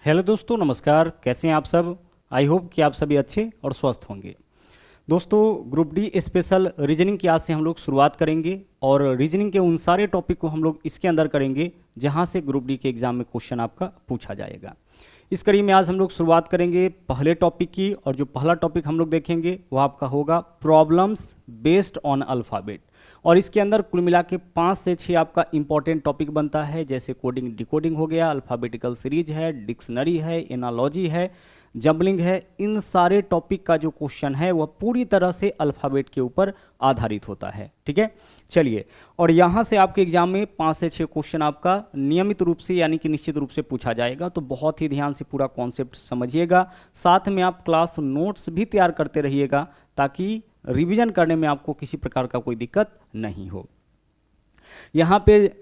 Hello दोस्तों, नमस्कार। कैसे हैं आप सब? आई होप कि आप सभी अच्छे और स्वस्थ होंगे। दोस्तों, ग्रुप डी स्पेशल रीजनिंग की आज से हम लोग शुरुआत करेंगे और रीजनिंग के उन सारे टॉपिक को हम लोग इसके अंदर करेंगे जहां से ग्रुप डी के एग्जाम में क्वेश्चन आपका पूछा जाएगा। इस कड़ी में आज हम लोग शुरुआत करेंगे पहले टॉपिक की, और जो पहला टॉपिक हम लोग देखेंगे वो आपका होगा प्रॉब्लम्स बेस्ड ऑन अल्फ़ाबेट। और इसके अंदर कुल मिला के 5 से 6 आपका इंपॉर्टेंट टॉपिक बनता है, जैसे कोडिंग डिकोडिंग हो गया, अल्फ़ाबेटिकल सीरीज है, डिक्शनरी है, एनालॉजी है, जंबलिंग है। इन सारे टॉपिक का जो क्वेश्चन है वह पूरी तरह से अल्फ़ाबेट के ऊपर आधारित होता है। ठीक है, चलिए। और यहाँ से आपके एग्जाम में 5 से 6 क्वेश्चन आपका नियमित रूप से यानी कि निश्चित रूप से पूछा जाएगा, तो बहुत ही ध्यान से पूरा कॉन्सेप्ट समझिएगा। साथ में आप क्लास नोट्स भी तैयार करते रहिएगा ताकि रिवीजन करने में आपको किसी प्रकार का कोई दिक्कत नहीं हो। यहाँ पे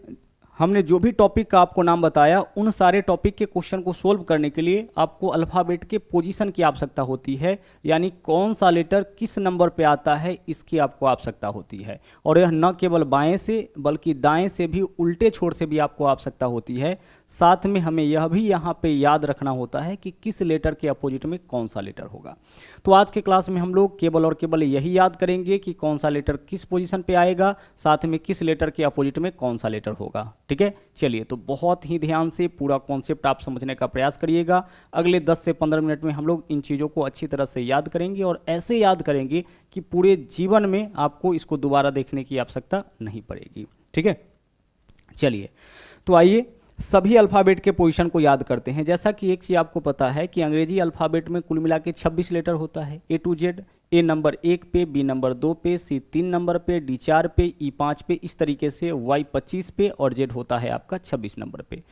हमने जो भी टॉपिक का आपको नाम बताया, उन सारे टॉपिक के क्वेश्चन को सोल्व करने के लिए आपको अल्फ़ाबेट के पोजीशन की आवश्यकता होती है, यानी कौन सा लेटर किस नंबर पे आता है इसकी आपको आवश्यकता होती है। और यह न केवल बाएं से बल्कि दाएं से भी, उल्टे छोर से भी आपको आवश्यकता होती है। साथ में हमें यह भी यहाँ पे याद रखना होता है कि किस लेटर के अपोजिट में कौन सा लेटर होगा। तो आज के क्लास में हम लोग केवल और केवल यही याद करेंगे कि कौन सा लेटर किस पोजीशन पे आएगा, साथ में किस लेटर के अपोजिट में कौन सा लेटर होगा। ठीक है, चलिए। तो बहुत ही ध्यान से पूरा कॉन्सेप्ट आप समझने का प्रयास करिएगा। अगले 10 से 15 मिनट में हम लोग इन चीज़ों को अच्छी तरह से याद करेंगे, और ऐसे याद करेंगे कि पूरे जीवन में आपको इसको दोबारा देखने की आवश्यकता नहीं पड़ेगी। ठीक है, चलिए। तो आइए सभी अल्फ़ाबेट के पोजीशन को याद करते हैं। जैसा कि एक चीज़ आपको पता है कि अंग्रेजी अल्फ़ाबेट में कुल मिला के 26 लेटर होता है, ए टू जेड। ए नंबर 1 पे, बी नंबर 2 पे, सी 3 नंबर पे, डी 4 पे, ई 5 पे, इस तरीके से वाई 25 पे और जेड होता है आपका 26 नंबर पे।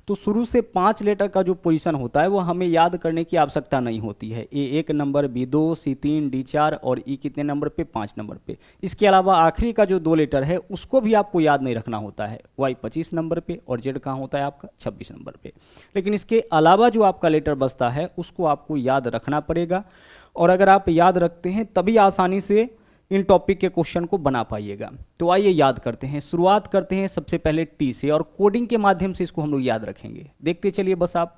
तो शुरू से 5 लेटर का जो पोजीशन होता है वो हमें याद करने की आवश्यकता नहीं होती है। ए 1 नंबर, बी 2, सी 3, डी 4 और ई कितने नंबर पे? 5 नंबर पे। इसके अलावा आखिरी का जो 2 लेटर है उसको भी आपको याद नहीं रखना होता है। वाई 25 नंबर पे और जेड कहाँ होता है आपका? 26 नंबर पे। लेकिन इसके अलावा जो आपका लेटर बचता है उसको आपको याद रखना पड़ेगा, और अगर आप याद रखते हैं तभी आसानी से इन टॉपिक के क्वेश्चन को बना पाइएगा। तो आइए याद करते हैं। शुरुआत करते हैं सबसे पहले टी से, और कोडिंग के माध्यम से इसको हम लोग याद रखेंगे। देखते चलिए बस आप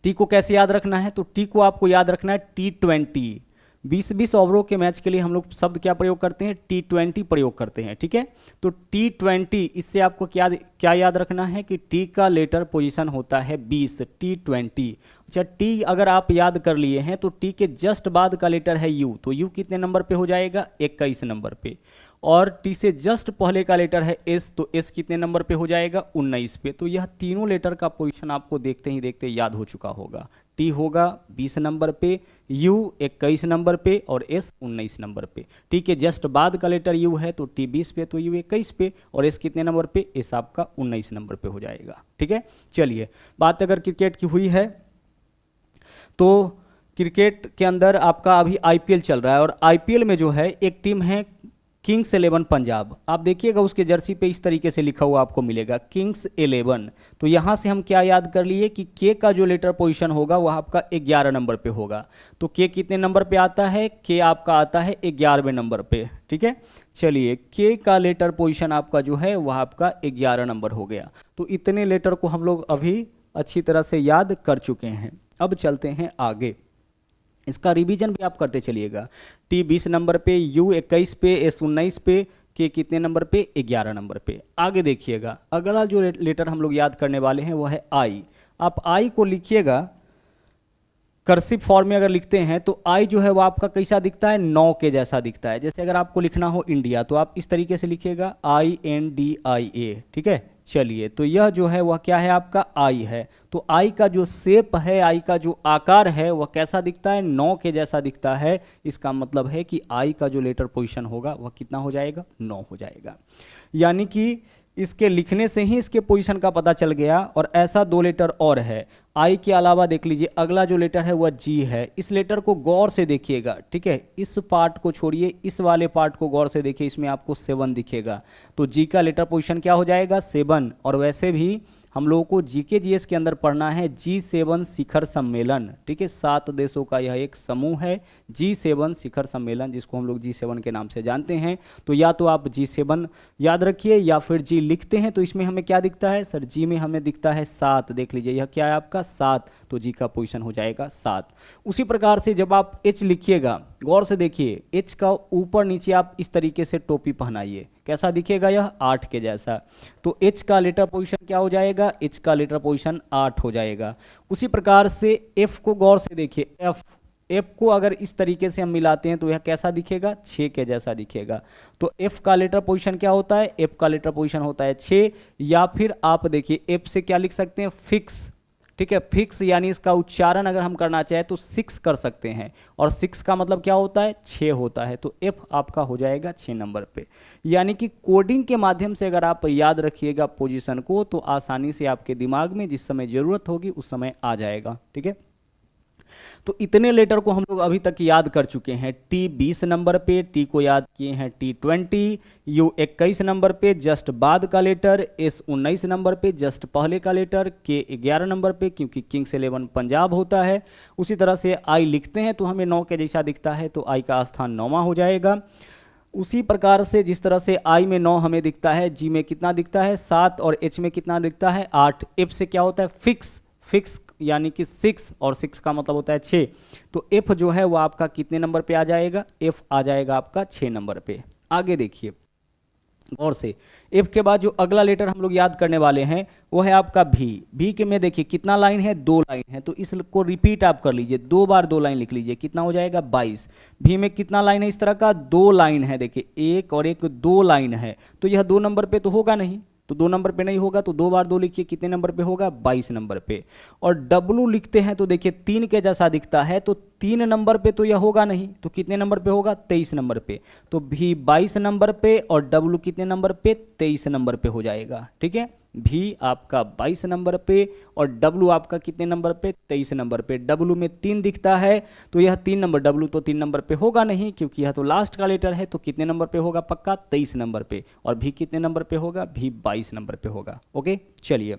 टी को कैसे याद रखना है। तो टी को आपको याद रखना है T20। 20-20 ओवरों के मैच के लिए हम लोग शब्द क्या प्रयोग करते हैं? T20 प्रयोग करते हैं। ठीक है, तो T20, इससे आपको क्या याद रखना है कि टी का लेटर पोजीशन होता है 20, T20। अच्छा, टी अगर आप याद कर लिए हैं तो टी के जस्ट बाद का लेटर है यू, तो यू कितने नंबर पे हो जाएगा? 21 नंबर पे। और टी से जस्ट पहले का लेटर है एस, तो एस कितने नंबर पे हो जाएगा? 19 पे। तो यह तीनों लेटर का पोजीशन आपको देखते ही देखते याद हो चुका होगा। टी होगा 20 नंबर पे, यू 21 नंबर पे और एस 19 नंबर पे। टी के जस्ट बाद का लेटर यू है तो टी 20 पे, तो यू 21 पे, और एस कितने नंबर पे? एस आपका 19 नंबर पे हो जाएगा। ठीक है, चलिए। बात अगर क्रिकेट की हुई है तो क्रिकेट के अंदर आपका अभी आईपीएल चल रहा है, और आईपीएल में जो है एक टीम है किंग्स 11 पंजाब। आप देखिएगा उसके जर्सी पे इस तरीके से लिखा हुआ आपको मिलेगा किंग्स 11। तो यहाँ से हम क्या याद कर लिए कि के का जो लेटर पोजीशन होगा वह आपका 11 नंबर पे होगा। तो के कितने नंबर पे आता है? के आपका आता है 11वें नंबर पे। ठीक है, चलिए। के का लेटर पोजीशन आपका जो है वह आपका 11 नंबर हो गया। तो इतने लेटर को हम लोग अभी अच्छी तरह से याद कर चुके हैं। अब चलते हैं आगे, इसका रिवीजन भी आप करते चलिएगा। टी 20 नंबर पे, यू 21 पे, एस 19 पे, के कितने नंबर पे? 11 नंबर पे। आगे देखिएगा, अगला जो लेटर हम लोग याद करने वाले हैं वह है आई। आप आई को लिखिएगा कर्सिव फॉर्म में। अगर लिखते हैं तो आई जो है वो आपका कैसा दिखता है? 9 के जैसा दिखता है। जैसे अगर आपको लिखना हो इंडिया तो आप इस तरीके से लिखिएगा INDIA। ठीक है, चलिए। तो यह जो है वह क्या है? आपका आई है। तो आई का जो शेप है, आई का जो आकार है वह कैसा दिखता है? 9 के जैसा दिखता है। इसका मतलब है कि आई का जो लेटर पोजीशन होगा वह कितना हो जाएगा? 9 हो जाएगा। यानी कि इसके लिखने से ही इसके पोजीशन का पता चल गया। और ऐसा 2 लेटर और है आई के अलावा। देख लीजिए अगला जो लेटर है वह जी है। इस लेटर को गौर से देखिएगा। ठीक है, इस पार्ट को छोड़िए, इस वाले पार्ट को गौर से देखिए, इसमें आपको 7 दिखेगा। तो जी का लेटर पोजीशन क्या हो जाएगा? 7। और वैसे भी हम लोगों को जीके जीएस के अंदर पढ़ना है G7 शिखर सम्मेलन, ठीक है। 7 देशों का यह एक समूह है G7 शिखर सम्मेलन, जिसको हम लोग G7 के नाम से जानते हैं। तो या तो आप G7 याद रखिए या फिर G लिखते हैं तो इसमें हमें क्या दिखता है सर, G में हमें दिखता है 7, देख लीजिए यह क्या है आपका 7, तो G का पोजीशन हो जाएगा 7। उसी प्रकार से जब आप H लिखिएगा, गौर से देखिए, H का ऊपर नीचे आप इस तरीके से टोपी पहनाइए, कैसा दिखेगा यह 8 के जैसा। तो H का लेटर पोजीशन क्या हो जाएगा, H का लेटर पोजीशन 8 हो जाएगा। उसी प्रकार से F को गौर से देखिए, F को अगर इस तरीके से हम मिलाते हैं तो यह कैसा दिखेगा, 6 के जैसा दिखेगा। तो F का लेटर पोजीशन क्या होता है, F का लेटर पोजीशन होता है 6, या फिर आप देखिए F से क्या लिख सकते हैं, फिक्स, ठीक है। फिक्स यानी इसका उच्चारण अगर हम करना चाहें तो 6 कर सकते हैं, और 6 का मतलब क्या होता है, 6 होता है। तो F आपका हो जाएगा 6 नंबर पे। यानी कि कोडिंग के माध्यम से अगर आप याद रखिएगा पोजीशन को तो आसानी से आपके दिमाग में जिस समय जरूरत होगी उस समय आ जाएगा, ठीक है। तो इतने लेटर को हम लोग अभी तक याद कर चुके हैं। T 20 नंबर पे, T को याद किए हैं T 20, U 21 नंबर पे जस्ट बाद का लेटर, S 19 नंबर पे जस्ट पहले का लेटर, K 11 नंबर पे क्योंकि किंग्स 11 पंजाब होता है। उसी तरह से I लिखते हैं तो हमें 9 के जैसा दिखता है, तो I का स्थान 9वां हो जाएगा। उसी प्रकार से जिस तरह से I में 9 हमें दिखता है, G में कितना दिखता है 7, और H में कितना दिखता है 8। F से क्या होता है, फिक्स, फिक्स यानी कि 6, और 6 का मतलब होता है 6। तो F जो है वो आपका कितने नंबर पे आ जाएगा, F आ जाएगा आपका 6 नंबर पे। आगे देखिए गौर से, F के बाद जो अगला लेटर हम लोग याद करने वाले हैं वो है आपका V। V के में देखिए कितना लाइन है, 2 लाइन है, तो इसको रिपीट आप कर लीजिए, 2 बार 2 लाइन लिख लीजिए, कितना हो जाएगा 22। V में कितना लाइन है, इस तरह का 2 लाइन है, देखिए एक और एक 2 लाइन है, तो यह 2 नंबर पे तो होगा नहीं, तो 2 नंबर पे नहीं होगा, तो 2 बार 2 लिखिए, कितने नंबर पे होगा 22 नंबर पे। और W लिखते हैं तो देखिए 3 के जैसा दिखता है, तो 3 नंबर पे तो यह होगा नहीं, तो कितने नंबर पे होगा 23 नंबर पे। तो V 22 नंबर पे और W कितने नंबर पे 23 नंबर पे हो जाएगा, ठीक है। V आपका 22 नंबर पे और W आपका कितने नंबर पे 23 नंबर पे। W में 3 दिखता है तो यह 3 नंबर, W तो 3 नंबर पे होगा नहीं क्योंकि यह तो लास्ट का लेटर है, तो कितने नंबर पे होगा पक्का 23 नंबर पे। और V कितने नंबर पे होगा, V 22 नंबर पे होगा। ओके चलिए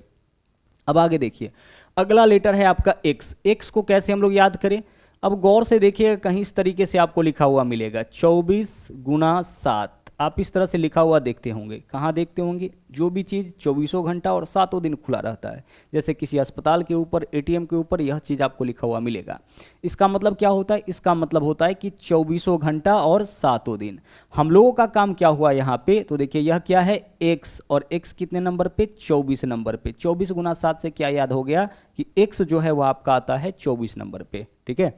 अब आगे देखिए, अगला लेटर है आपका X। X को कैसे हम लोग याद करें, अब गौर से देखिए, कहीं इस तरीके से आपको लिखा हुआ मिलेगा 24 गुना 7, आप इस तरह से लिखा हुआ देखते होंगे। कहाँ देखते होंगे, जो भी चीज़ 24 घंटा और 7 दिन खुला रहता है, जैसे किसी अस्पताल के ऊपर, एटीएम के ऊपर यह चीज़ आपको लिखा हुआ मिलेगा। इसका मतलब क्या होता है, इसका मतलब होता है कि 24 घंटा और 7 दिन। हम लोगों का काम क्या हुआ यहाँ पे, तो देखिए यह क्या है X, और X कितने नंबर पे 24 नंबर पे। 24 गुना 7 से क्या याद हो गया कि X जो है वो आपका आता है 24 नंबर पे, ठीक है।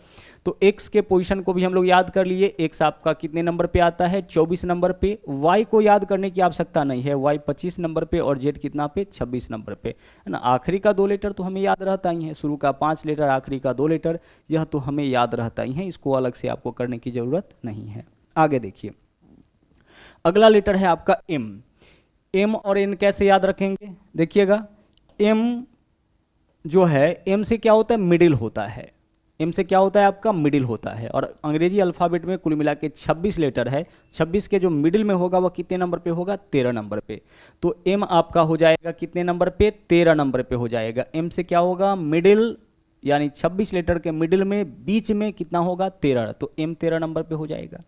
तो X के पोजीशन को भी हम लोग याद कर लिए, X आपका कितने नंबर पे आता है 24 नंबर पे। Y को याद करने की आवश्यकता नहीं है, Y 25 नंबर पे और Z कितना पे 26 नंबर पे, है ना। आखिरी का 2 लेटर तो हमें याद रहता ही है, शुरू का 5 लेटर, आखिरी का 2 लेटर, यह तो हमें याद रहता ही है, इसको अलग से आपको करने की जरूरत नहीं है। आगे देखिए, अगला लेटर है आपका M। M और N कैसे याद रखेंगे, देखिएगा M जो है, M से क्या होता है मिडिल होता है, M से क्या होता है आपका मिडिल होता है। और अंग्रेजी अल्फ़ाबेट में कुल मिला के 26 लेटर है, 26 के जो मिडिल में होगा वह कितने नंबर पे होगा 13 नंबर पे। तो M आपका हो जाएगा कितने नंबर पे 13 नंबर पे हो जाएगा। M से क्या होगा मिडिल, यानी 26 लेटर के मिडिल में बीच में कितना होगा 13, तो M 13 नंबर पे हो जाएगा।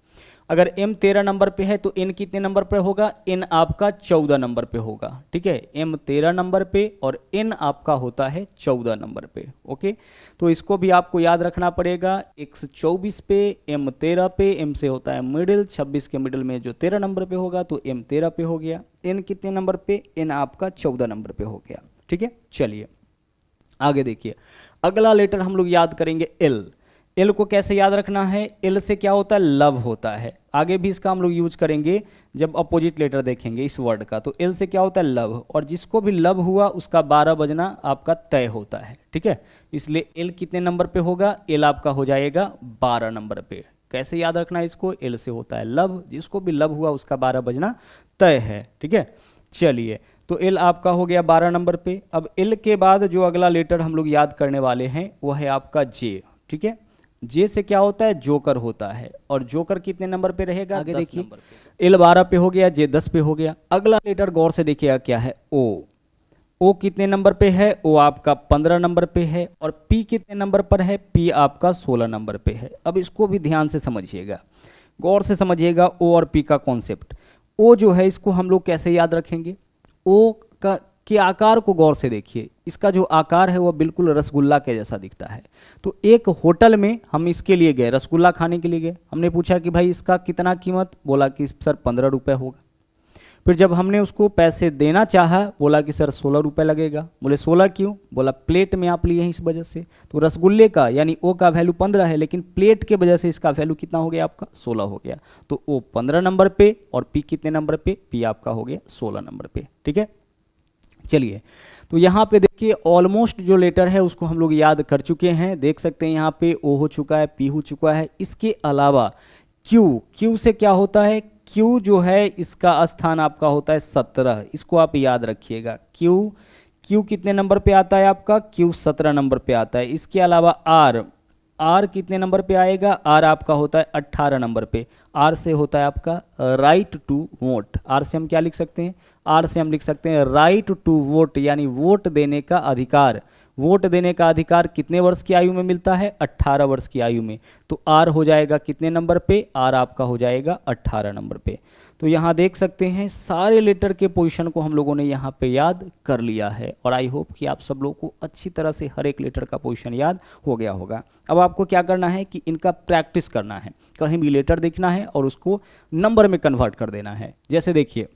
अगर M 13 नंबर पे है तो N कितने नंबर पे होगा, N आपका 14 नंबर पे होगा, ठीक है। M 13 नंबर पे और N आपका होता है 14 नंबर पे। ओके, तो इसको भी आपको याद रखना पड़ेगा। X 24 पे, M 13 पे, M से होता है मिडिल, 26 के मिडिल में जो 13 नंबर पे होगा तो M 13 पे हो गया। N कितने नंबर पे, N आपका 14 नंबर पे हो गया, ठीक है। चलिए आगे देखिए, अगला लेटर हम लोग याद करेंगे L। L को कैसे याद रखना है, L से क्या होता है लव होता है। आगे भी इसका हम लोग यूज करेंगे जब अपोजिट लेटर देखेंगे इस वर्ड का। तो L से क्या होता है लव, और जिसको भी लव हुआ उसका 12 बजना आपका तय होता है, ठीक है। इसलिए L कितने नंबर पे होगा, L आपका हो जाएगा 12 नंबर पे। कैसे याद रखना है इसको, L से होता है लव, जिसको भी लव हुआ उसका 12 बजना तय है, ठीक है। चलिए, तो L आपका हो गया 12 नंबर पे। अब L के बाद जो अगला लेटर हम लोग याद करने वाले हैं वो है आपका J, ठीक है। J से क्या होता है जोकर होता है, और जोकर कितने नंबर पे रहेगा, आगे देखिए L 12 पे हो गया, J 10 पे हो गया। अगला लेटर गौर से देखिएगा क्या है O। ओ कितने नंबर पे है? ओ आपका 15 नंबर पे है। और पी कितने नंबर पर है? पी आपका 16 नंबर पे है। अब इसको भी ध्यान से समझिएगा, गौर से समझिएगा ओ और पी का कॉन्सेप्ट। ओ जो है इसको हम लोग कैसे याद रखेंगे? ओ का के आकार को गौर से देखिए, इसका जो आकार है वह बिल्कुल रसगुल्ला के जैसा दिखता है। तो एक होटल में हम इसके लिए गए, रसगुल्ला खाने के लिए गए। हमने पूछा कि भाई इसका कितना कीमत? बोला कि सर 15 रुपये होगा। फिर जब हमने उसको पैसे देना चाहा, बोला कि सर 16 रुपये लगेगा। बोले 16 क्यों? बोला प्लेट में आप लिए हैं इस वजह से। तो रसगुल्ले का यानी ओ का वैल्यू 15 है, लेकिन प्लेट के वजह से इसका वैल्यू कितना हो गया आपका? 16 हो गया। तो ओ 15 नंबर पे और पी कितने नंबर पे? पी आपका हो गया 16 नंबर पे। ठीक है, चलिए तो यहाँ पे देखिए ऑलमोस्ट जो लेटर है उसको हम लोग याद कर चुके हैं। देख सकते हैं यहाँ पे ओ हो चुका है, पी हो चुका है। इसके अलावा क्यू, क्यू से क्या होता है? क्यू जो है इसका स्थान आपका होता है 17, इसको आप याद रखिएगा। क्यू, क्यू कितने नंबर पे आता है आपका? क्यू 17 नंबर पे आता है। इसके अलावा आर, आर कितने नंबर पे आएगा? आर आपका होता है 18 नंबर पे। आर से होता है आपका राइट टू वोट। आर से हम क्या लिख सकते हैं? आर से हम लिख सकते हैं राइट टू वोट, यानी वोट देने का अधिकार। वोट देने का अधिकार कितने वर्ष की आयु में मिलता है? 18 वर्ष की आयु में। तो आर हो जाएगा कितने नंबर पे? आर आपका हो जाएगा 18 नंबर पे। तो यहाँ देख सकते हैं सारे लेटर के पोजीशन को हम लोगों ने यहाँ पे याद कर लिया है, और आई होप कि आप सब लोगों को अच्छी तरह से हर एक लेटर का पोजीशन याद हो गया होगा। अब आपको क्या करना है कि इनका प्रैक्टिस करना है, कहीं भी लेटर देखना है और उसको नंबर में कन्वर्ट कर देना है। जैसे देखिए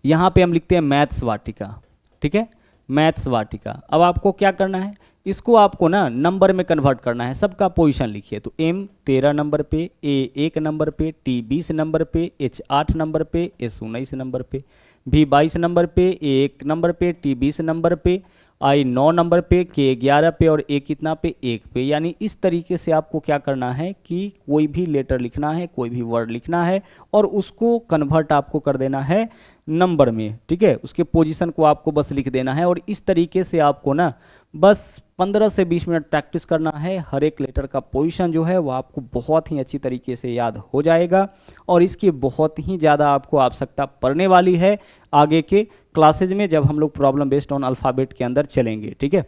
यहाँ पे हम लिखते हैं मैथ्स वाटिका, ठीक है, मैथ्स वाटिका। अब आपको क्या करना है, इसको आपको ना नंबर में कन्वर्ट करना है। सबका पोजीशन लिखिए। तो एम 13 नंबर पे, ए 1 नंबर पे, टी 20 नंबर पे, एच 8 नंबर पे, एस 19 नंबर पे, भी 22 नंबर पे, ए 1 नंबर पे, टी 20 नंबर पे, आई 9 नंबर पे, के 11 पे और ए कितना पे? 1 पे। यानी इस तरीके से आपको क्या करना है कि कोई भी लेटर लिखना है, कोई भी वर्ड लिखना है और उसको कन्वर्ट आपको कर देना है नंबर में। ठीक है, उसके पोजीशन को आपको बस लिख देना है। और इस तरीके से आपको ना बस 15 से 20 मिनट प्रैक्टिस करना है। हर एक लेटर का पोजीशन जो है वो आपको बहुत ही अच्छी तरीके से याद हो जाएगा, और इसकी बहुत ही ज़्यादा आपको आवश्यकता पड़ने वाली है आगे के क्लासेज में, जब हम लोग प्रॉब्लम बेस्ड ऑन अल्फ़ाबेट के अंदर चलेंगे। ठीक है,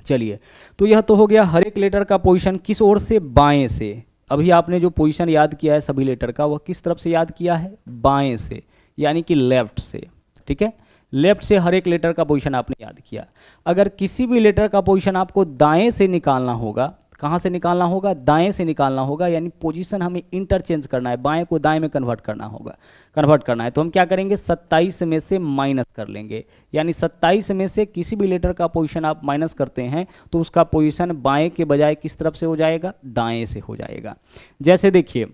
चलिए तो यह तो हो गया हर एक लेटर का पोजीशन किस ओर से? बाएं से। अभी आपने जो पोजीशन याद किया है सभी लेटर का, वह किस तरफ से याद किया है? बाएं से, यानी कि लेफ्ट से। ठीक है, लेफ्ट से हर एक लेटर का पोजीशन आपने याद किया। अगर किसी भी लेटर का पोजीशन आपको दाएं से निकालना होगा, कहाँ से निकालना होगा? दाएं से निकालना होगा, यानी पोजीशन हमें इंटरचेंज करना है, बाएं को दाएं में कन्वर्ट करना होगा, कन्वर्ट करना है। तो हम क्या करेंगे? 27 में से माइनस कर लेंगे, यानी 27 में से किसी भी लेटर का पोजीशन आप माइनस करते हैं तो उसका पोजीशन बाएं के बजाय किस तरफ से हो जाएगा? दाएं से हो जाएगा। जैसे देखिए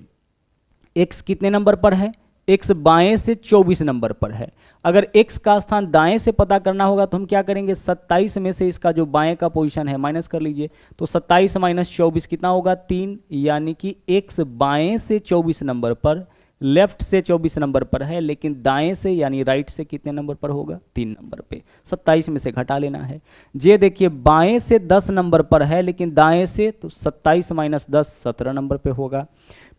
एक्स कितने नंबर पर है? x बाएं से 24 नंबर पर है। अगर x का स्थान दाएं से पता करना होगा तो हम क्या करेंगे? 27 में से इसका जो बाएं का पोजीशन है माइनस कर लीजिए। तो 27 माइनस 24 कितना होगा? 3, यानी कि x बाएं से 24 नंबर पर, लेफ्ट से 24 नंबर पर है, लेकिन दाएं से यानी राइट से कितने नंबर पर होगा? 3 नंबर पे। 27 में से घटा लेना है। जे देखिए बाएं से 10 नंबर पर है, लेकिन दाएं से, तो 27 माइनस 10 17 नंबर पे होगा।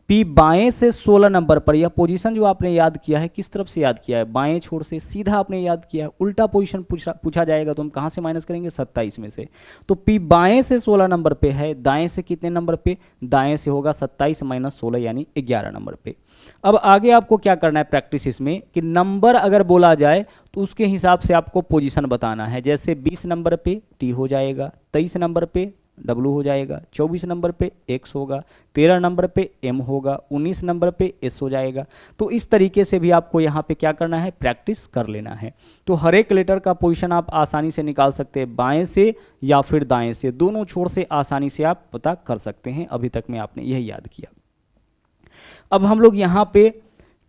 पी बाएं से 16 नंबर पर, यह पोजीशन जो आपने याद किया है किस तरफ से याद किया है? बाएं छोर से, सीधा आपने याद किया है। उल्टा पोजीशन पूछा जाएगा तो हम कहां से माइनस करेंगे? 27 में से। तो पी बाएं से 16 नंबर पे है, दाएं से कितने नंबर पे? दाएं से होगा 27 माइनस 16 यानी 11 नंबर पे। अब आगे आपको क्या करना है प्रैक्टिस इसमें कि नंबर अगर बोला जाए तो उसके हिसाब से आपको पोजीशन बताना है। जैसे 20 नंबर पे टी हो जाएगा, 23 नंबर पे W हो जाएगा, 24 नंबर पे X होगा, 13 नंबर पे M होगा, 19 नंबर पे S हो जाएगा। तो इस तरीके से भी आपको यहाँ पे क्या करना है? प्रैक्टिस कर लेना है। तो हर एक लेटर का पोजीशन आप आसानी से निकाल सकते हैं, बाएं से या फिर दाएं से, दोनों छोर से आसानी से आप पता कर सकते हैं। अभी तक में आपने यही याद किया। अब हम लोग यहाँ पे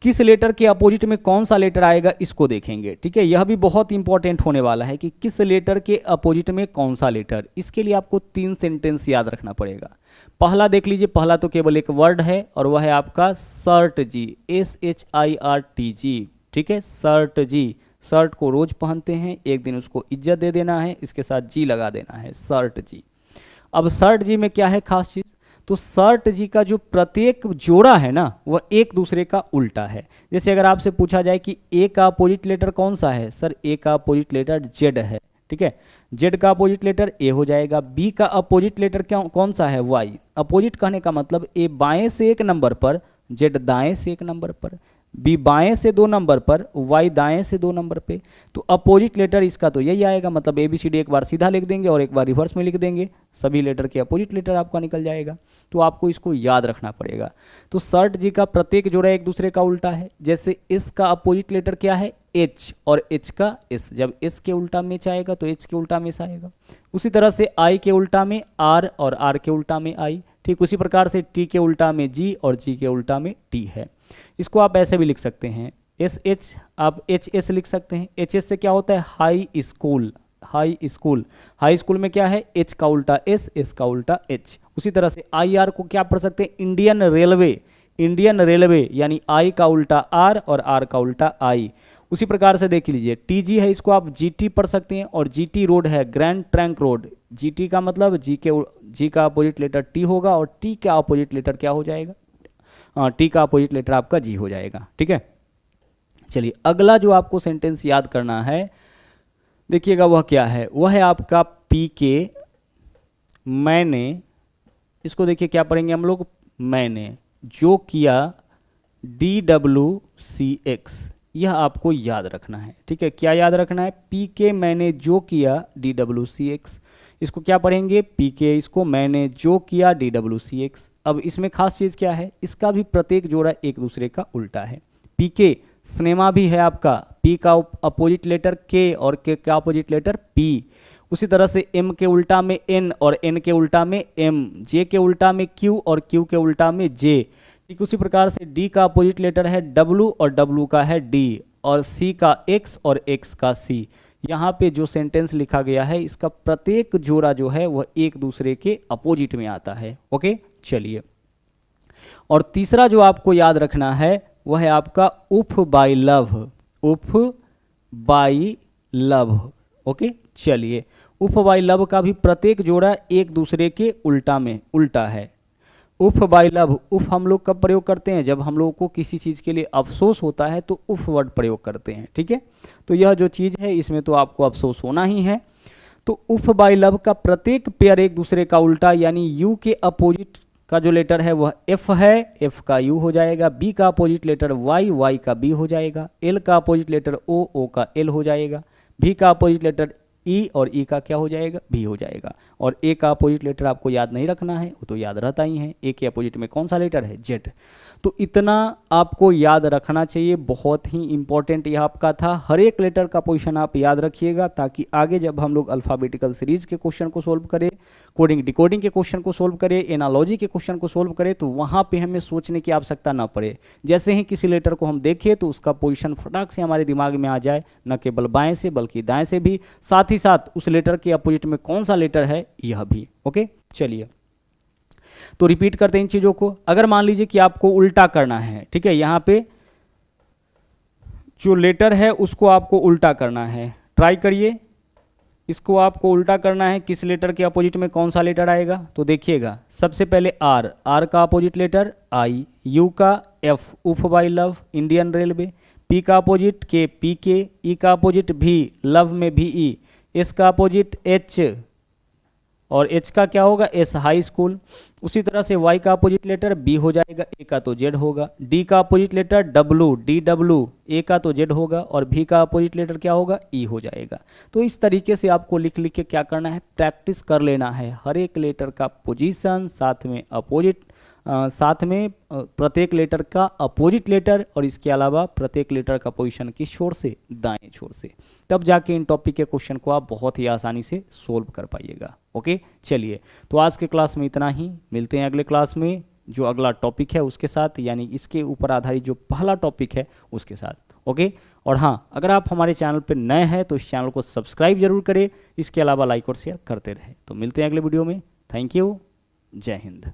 किस लेटर के अपोजिट में कौन सा लेटर आएगा इसको देखेंगे। ठीक है, यह भी बहुत इंपॉर्टेंट होने वाला है कि किस लेटर के अपोजिट में कौन सा लेटर। इसके लिए आपको 3 सेंटेंस याद रखना पड़ेगा। पहला देख लीजिए, पहला तो केवल एक वर्ड है और वह है आपका शर्ट जी, SHIRT जी। ठीक है, शर्ट जी, शर्ट को रोज पहनते हैं, एक दिन उसको इज्जत दे देना है, इसके साथ जी लगा देना है, शर्ट जी। अब शर्ट जी में क्या है खास चीज़? तो सर्ट जी का जो प्रत्येक जोड़ा है ना वह एक दूसरे का उल्टा है। जैसे अगर आपसे पूछा जाए कि ए का अपोजिट लेटर कौन सा है, सर ए का अपोजिट लेटर जेड है, ठीक है, जेड का अपोजिट लेटर ए हो जाएगा। बी का अपोजिट लेटर क्या कौन सा है, वाई। अपोजिट कहने का मतलब ए बाएं से एक नंबर पर, जेड दाएं से एक नंबर पर, बी बाएं से 2 नंबर पर, वाई दाएं से 2 नंबर पे। तो अपोजिट लेटर इसका तो यही आएगा, मतलब ए बी सी डी एक बार सीधा लिख देंगे और एक बार रिवर्स में लिख देंगे, सभी लेटर के अपोजिट लेटर आपका निकल जाएगा। तो आपको इसको याद रखना पड़ेगा। तो सर्ट जी का प्रत्येक जोड़ा एक दूसरे का उल्टा है। जैसे इस का अपोजिट लेटर क्या है, एच, और एच का एस, जब एस के उल्टा में एच आएगा तो एच के उल्टा में एस आएगा। उसी तरह से आई के उल्टा में आर और आर के उल्टा में आई। ठीक उसी प्रकार से टी के उल्टा में जी और जी के उल्टा में टी है। इसको आप ऐसे भी लिख सकते हैं, एस एच आप एच एस लिख सकते हैं। एच एस से क्या होता है, high school, high school. High school में क्या है, एच का उल्टा एस, एस का उल्टा एच। उसी तरह से आई आर को क्या पढ़ सकते हैं, इंडियन रेलवे, इंडियन रेलवे यानी आई का उल्टा आर और आर का उल्टा आई। उसी प्रकार से देख लीजिए टी जी है, इसको आप जी टी पढ़ सकते हैं, और जी टी रोड है grand trunk road. G T का मतलब जी का अपोजिट लेटर टी होगा और टी का अपोजिट लेटर क्या हो जाएगा, टी का अपोजिट लेटर आपका जी हो जाएगा। ठीक है, चलिए अगला जो आपको सेंटेंस याद करना है देखिएगा वह क्या है, वह है आपका पी के मैंने, इसको देखिए क्या पढ़ेंगे हम लोग, मैंने जो किया DWCX, यह आपको याद रखना है। ठीक है, क्या याद रखना है, पी के मैंने जो किया DWCX। इसको क्या पढ़ेंगे, पी के, इसको मैंने जो किया DWCX। अब इसमें खास चीज़ क्या है, इसका भी प्रत्येक जोड़ा एक दूसरे का उल्टा है। पी के सिनेमा भी है आपका, पी का अपोजिट लेटर के और के का अपोजिट लेटर पी। उसी तरह से एम के उल्टा में एन और एन के उल्टा में एम, जे के उल्टा में क्यू और क्यू के उल्टा में जे। ठीक उसी प्रकार से डी का अपोजिट लेटर है डब्लू और डब्लू का है डी, और सी का एक्स और एक्स का सी। यहाँ पे जो सेंटेंस लिखा गया है इसका प्रत्येक जोड़ा जो है वह एक दूसरे के अपोजिट में आता है। ओके, चलिए, और तीसरा जो आपको याद रखना है वह है आपका उफ बाई लव, उफ बाई लव। ओके, चलिए, उफ बाई लव का भी प्रत्येक जोड़ा एक दूसरे के उल्टा है। उफ बाई लव, उफ हम लोग कब प्रयोग करते हैं, जब हम लोगों को किसी चीज़ के लिए अफसोस होता है तो उफ वर्ड प्रयोग करते हैं। ठीक है, तो यह जो चीज़ है इसमें तो आपको अफसोस होना ही है। तो उफ बाई लव का प्रत्येक पेयर एक दूसरे का उल्टा, यानी यू के अपोजिट का जो लेटर है वह एफ है, एफ का यू हो जाएगा। बी का अपोजिट लेटर वाई, वाई का बी हो जाएगा। एल का अपोजिट लेटर ओ, ओ का एल हो जाएगा। भी का अपोजिट लेटर ई और ई का क्या हो जाएगा, भी हो जाएगा। और ए का अपोजिट लेटर आपको याद नहीं रखना है, वो तो याद रहता ही है। ए के अपोजिट में कौन सा लेटर है, जेड। तो इतना आपको याद रखना चाहिए, बहुत ही इंपॉर्टेंट यह आपका था। हर एक लेटर का पोजीशन आप याद रखिएगा, ताकि आगे जब हम लोग अल्फ़ाबेटिकल सीरीज के क्वेश्चन को सोल्व करें, कोडिंग डिकोडिंग के क्वेश्चन को सोल्व करें, एनालॉजी के क्वेश्चन को सोल्व करें, तो वहाँ पे हमें सोचने की आवश्यकता ना पड़े। जैसे ही किसी लेटर को हम देखें तो उसका पोजीशन फटाक से हमारे दिमाग में आ जाए, न केवल बाएं से बल्कि दाएं से भी, साथ ही साथ उस लेटर के अपोजिट में कौन सा लेटर है यह भी। ओके, चलिए, तो रिपीट करते हैं इन चीजों को। अगर मान लीजिए कि आपको उल्टा करना है, ठीक है, यहां पे जो लेटर है उसको आपको उल्टा करना है, ट्राई करिए। इसको आपको उल्टा करना है, किस लेटर के अपोजिट में कौन सा लेटर आएगा, तो देखिएगा सबसे पहले आर, आर का अपोजिट लेटर आई, यू का एफ, उफ by love, Indian railway. P का अपोजिट के, पी के। ई का अपोजिट भी, लव में भी ई। एस का अपोजिट एच, और एच का क्या होगा, एस, हाई स्कूल। उसी तरह से वाई का अपोजिट लेटर बी हो जाएगा, ए का तो जेड होगा। डी का opposite letter W, D W, A का तो जेड होगा, और भी का अपोजिट लेटर क्या होगा, ई हो जाएगा। तो इस तरीके से आपको लिख लिख के क्या करना है, प्रैक्टिस कर लेना है हर एक लेटर का पोजीशन, साथ में अपोजिट, साथ में प्रत्येक लेटर का अपोजिट लेटर, और इसके अलावा प्रत्येक लेटर का पोजीशन किस छोर से, दाएं छोर से। तब जाके इन टॉपिक के क्वेश्चन को आप बहुत ही आसानी से सोल्व कर पाइएगा। ओके, चलिए, तो आज के क्लास में इतना ही। मिलते हैं अगले क्लास में जो अगला टॉपिक है उसके साथ, यानी इसके ऊपर आधारित जो पहला टॉपिक है उसके साथ। ओके, और हाँ, अगर आप हमारे चैनल पर नए हैं तो इस चैनल को सब्सक्राइब जरूर करें, इसके अलावा लाइक और शेयर करते रहें। तो मिलते हैं अगले वीडियो में। थैंक यू, जय हिंद।